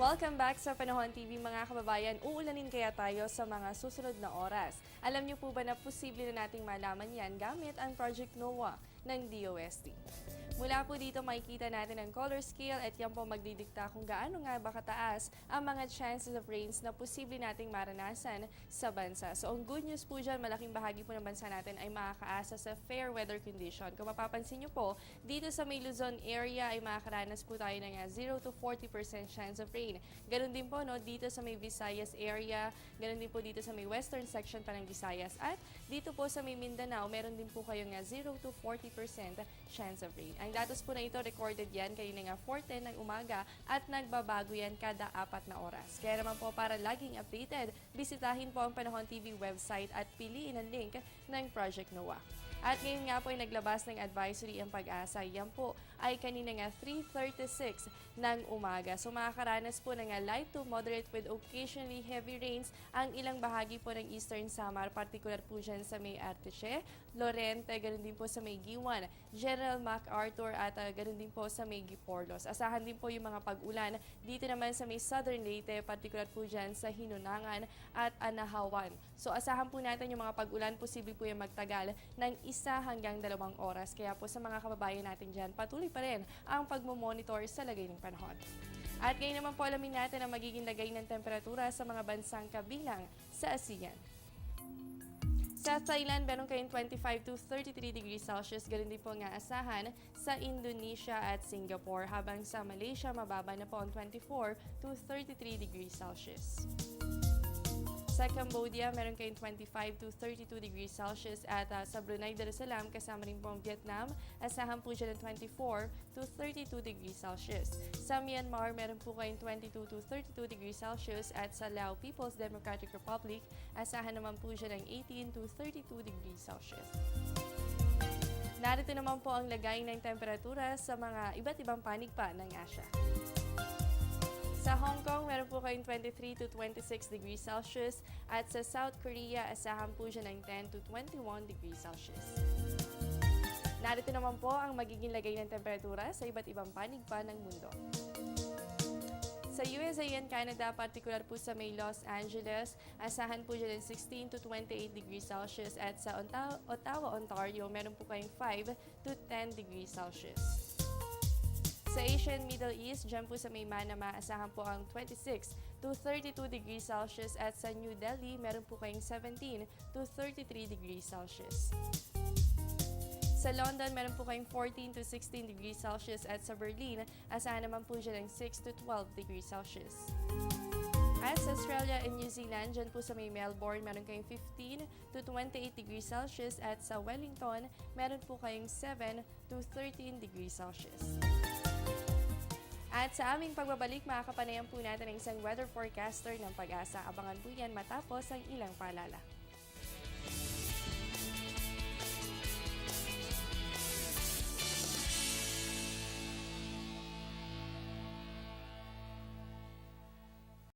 Welcome back sa Panahon TV mga kababayan. Uulanin kaya tayo sa mga susunod na oras. Alam niyo po ba na posible na nating malaman yan gamit ang Project NOAA ng DOST? Mula po dito makikita natin ang color scale at yan po magdidikta kung gaano nga ba kataas ang mga chances of rains na posible nating maranasan sa bansa. So ang good news po dyan, malaking bahagi po ng bansa natin ay makakaasa sa fair weather condition. Kung mapapansin nyo po, dito sa may Luzon area ay makakaranas po tayo ng 0 to 40% chance of rain. Ganon din po dito sa may Visayas area, ganon din po dito sa may western section pa ng Visayas. At dito po sa may Mindanao, meron din po kayong 0 to 40% chance of rain. Ang datos po na ito, recorded yan kanina nga 4:10 ng umaga at nagbabago yan kada 4 na oras. Kaya naman po para laging updated, bisitahin po ang Panahon TV website at piliin ang link ng Project NOAA. At ngayon nga po ay naglabas ng advisory ang Pag-asa. Yan po ay kanina nga 3:36 ng umaga. So makakaranas po ng light to moderate with occasionally heavy rains ang ilang bahagi po ng Eastern Samar, particular po dyan sa may Arteche, Lorente, ganoon din po sa may Giwan, General MacArthur at ganoon din po sa may Giporlos. Asahan din po yung mga pag-ulan dito naman sa may Southern Leyte, particular po dyan sa Hinunangan at Anahawan. So asahan po natin yung mga pag-ulan, posible po yung magtagal ng 1 hanggang 2 oras. Kaya po sa mga kababayan natin dyan, patuloy pa rin ang pagmumonitor sa lagay ng panahon. At ngayon naman po alamin natin ang magiging lagay ng temperatura sa mga bansang kabilang sa ASEAN. Sa Thailand, meron kayong 25 to 33 degrees Celsius. Ganun din po nga asahan sa Indonesia at Singapore. Habang sa Malaysia, mababa na po ang 24 to 33 degrees Celsius. Sa Cambodia, meron kayong 25 to 32 degrees Celsius at sa Brunei Darussalam, kasama rin po ang Vietnam, asahan po dyan ng 24 to 32 degrees Celsius. Sa Myanmar, meron po kayong 22 to 32 degrees Celsius at sa Lao People's Democratic Republic, asahan naman po dyan ng 18 to 32 degrees Celsius. Narito naman po ang lagay ng temperatura sa mga iba't ibang panig pa ng Asia. Sa Hong Kong, meron po kayong 23 to 26 degrees Celsius at sa South Korea, asahan po siya ng 10 to 21 degrees Celsius. Narito naman po ang magiging lagay ng temperatura sa iba't ibang panig pa ng mundo. Sa USA and Canada, particular po sa may Los Angeles, asahan po dyan ng 16 to 28 degrees Celsius at sa Ottawa, Ontario, meron po kayong 5 to 10 degrees Celsius. Sa Asia and Middle East, dyan po sa may Manama, asahan po ang 26 to 32 degrees Celsius at sa New Delhi, meron po kayong 17 to 33 degrees Celsius. Sa London, meron po kayong 14 to 16 degrees Celsius at sa Berlin, asahan naman po dyan ng 6 to 12 degrees Celsius. At sa Australia and New Zealand, dyan po sa may Melbourne, meron kayong 15 to 28 degrees Celsius at sa Wellington, meron po kayong 7 to 13 degrees Celsius. At sa aming pagbabalik, makakapanayan po natin ang isang weather forecaster ng Pag-asa. Abangan po yan matapos ang ilang paalala.